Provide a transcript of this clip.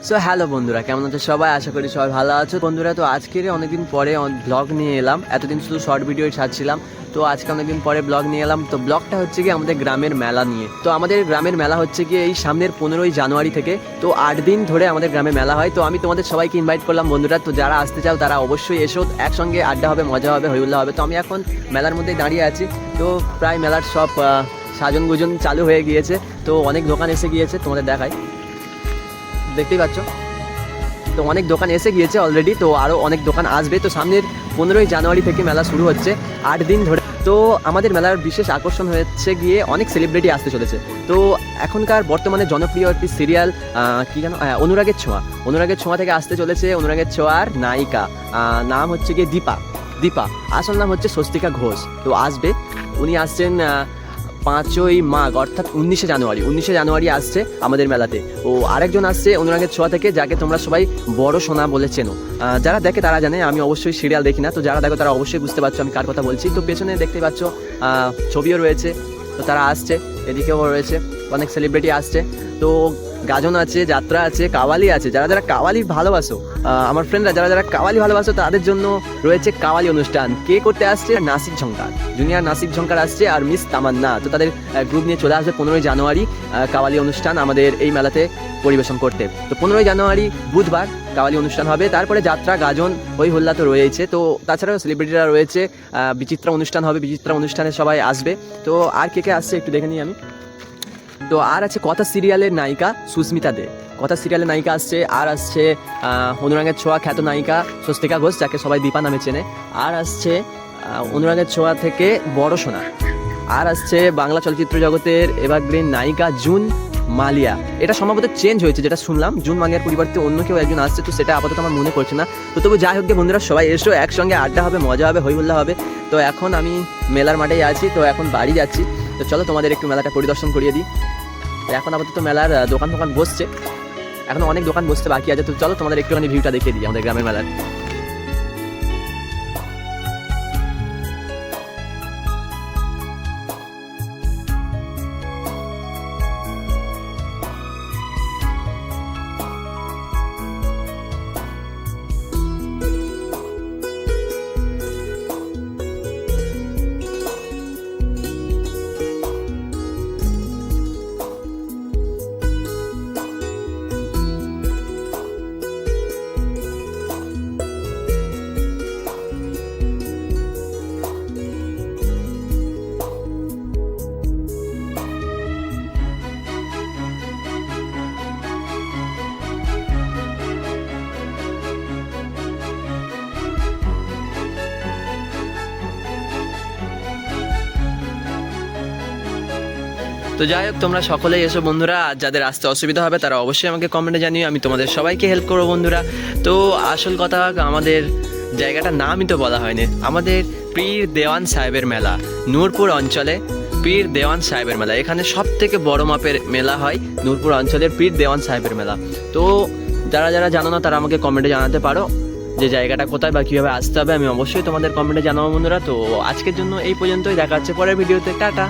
So hello বন্ধুরা, কেমন আছো সবাই? আশা করি সবাই ভালো আছো বন্ধুরা। তো আজকের অনেকদিন পরে ব্লগ নিয়ে এলাম। এতদিন শুধু শর্ট ভিডিও ছাড়ছিলাম, তো আজকে অনেকদিন পরে ব্লগ নিয়ে এলাম। তো ব্লগটা হচ্ছে কি আমাদের গ্রামের মেলা নিয়ে। তো আমাদের গ্রামের মেলা হচ্ছে কি এই সামনের 15ই জানুয়ারি থেকে। তো 8 দিন ধরে আমাদের গ্রামে মেলা হয়। তো আমি তোমাদের সবাইকে ইনভাইট করলাম বন্ধুরা। তো যারা আসতে চাও তারা অবশ্যই এসো, একসঙ্গে আড্ডা হবে, মজা হবে, হইহুল্লা হবে। তো আমি এখন মেলার মধ্যেই দাঁড়িয়ে আছি। তো প্রায় মেলার সব সাজন গুজন চালু হয়ে গিয়েছে। তো অনেক দোকান এসে গিয়েছে, তোমাদের দেখাই, দেখতেই পাচ্ছ। তো অনেক দোকান এসে গিয়েছে অলরেডি, তো আরও অনেক দোকান আসবে। তো সামনের 15ই জানুয়ারি থেকে মেলা শুরু হচ্ছে 8 দিন ধরে। তো আমাদের মেলার বিশেষ আকর্ষণ হচ্ছে গিয়ে অনেক সেলিব্রিটি আসতে চলেছে। তো এখনকার বর্তমানে জনপ্রিয় একটি সিরিয়াল কি জানো, অনুরাগের ছোঁয়া থেকে আসতে চলেছে অনুরাগের ছোঁয়ার নায়িকা, নাম হচ্ছে গিয়ে দীপা, আসল নাম হচ্ছে স্বস্তিকা ঘোষ। তো আসবে, উনি আসছেন 5ই মাঘ অর্থাৎ 19শে জানুয়ারি আসছে আমাদের মেলাতে। ও আরেকজন আসছে অনুরাগের ছোঁয়া থেকে, যাকে তোমরা সবাই বড় সোনা বলে চেনো। যারা দেখে তারা জানে, আমি অবশ্যই সিরিয়াল দেখি না। তো যারা দেখো তারা অবশ্যই বুঝতে পারছো আমি কার কথা বলছি। তো পেছনে দেখতেই পাচ্ছ ছবিও রয়েছে। তো তারা আসছে, এদিকেও রয়েছে অনেক সেলিব্রিটি আসছে। তো গাজন আছে, যাত্রা আছে, কাওয়ালি আছে। যারা কাওয়ালি ভালোবাসো, আমার ফ্রেন্ডরা যারা কাওয়ালি ভালোবাসো, তাদের জন্য রয়েছে কাওয়ালি অনুষ্ঠান। কে করতে আসছে? নাসিক ঝঙ্কার, জুনিয়র নাসিক ঝঙ্কার আসছে, আর মিস তামান্না। তো তাদের গ্রুপ নিয়ে চলে আসবে 15ই জানুয়ারি কাওয়ালি অনুষ্ঠান আমাদের এই মেলাতে পরিবেশন করতে। তো 15ই জানুয়ারি বুধবার কাওয়ালি অনুষ্ঠান হবে। তারপরে যাত্রা, গাজন, হই হল্লা তো রয়েছে। তো তাছাড়াও সেলিব্রিটিরা রয়েছে, বিচিত্রা অনুষ্ঠান হবে, বিচিত্রা অনুষ্ঠানে সবাই আসবে। তো আর কে আসছে একটু দেখে নিই আমি। তো আর আছে কথা সিরিয়ালের নায়িকা সুস্মিতা দে, কথা সিরিয়ালের নায়িকা আসছে। আর আসছে অনুরাগের ছোঁয়া খ্যাত নায়িকা স্বস্তিকা ঘোষ, যাকে সবাই দীপা নামে চেনে। আর আসছে অনুরাগের ছোঁয়া থেকে বড় সোনা। আর আসছে বাংলা চলচ্চিত্র জগতের এভারগ্রিন নায়িকা জুন মালিয়া। এটা সম্ভবত চেঞ্জ হয়েছে, যেটা শুনলাম জুন মালিয়ার পরিবর্তে অন্য কেউ একজন আসছে। তো সেটা আপাতত আমার মনে পড়ছে না। তো তবু যাই হোক গে বন্ধুরা, সবাই এসো, একসঙ্গে আড্ডা হবে, মজা হবে, হইহুল্লা হবে। তো এখন আমি মেলার মাঠেই আছি, তো এখন বাড়ি যাচ্ছি। তো চলো তোমাদের একটু মেলাটা পরিদর্শন করিয়ে দিই। এখন আপাতত মেলার দোকান বসছে, এখন অনেক দোকান বসতে বাকি আছে। তো চলো তোমাদের একটুখানি ভিউটা দেখিয়ে দিই আমাদের গ্রামের মেলার। তো যাই হোক, তোমরা সকলেই এসো বন্ধুরা। আর যাদের আসতে অসুবিধা হবে তারা অবশ্যই আমাকে কমেন্টে জানিও, আমি তোমাদের সবাইকে হেল্প করবো বন্ধুরা। তো আসল কথা, আমাদের জায়গাটার নামই তো বলা হয়নি, আমাদের পীর দেওয়ান সাহেবের মেলা, নূরপুর অঞ্চলে পীর দেওয়ান সাহেবের মেলা। এখানে সব থেকে বড় মাপের মেলা হয় নূরপুর অঞ্চলের পীর দেওয়ান সাহেবের মেলা। তো যারা জানো না তারা আমাকে কমেন্টে জানাতে পারো যে জায়গাটা কোথায় বা কীভাবে আসতে হবে। আমি অবশ্যই তোমাদের কমেন্টে জানাবো বন্ধুরা। তো আজকের জন্য এই পর্যন্তই, দেখা হচ্ছে পরের ভিডিওতে। টাটা।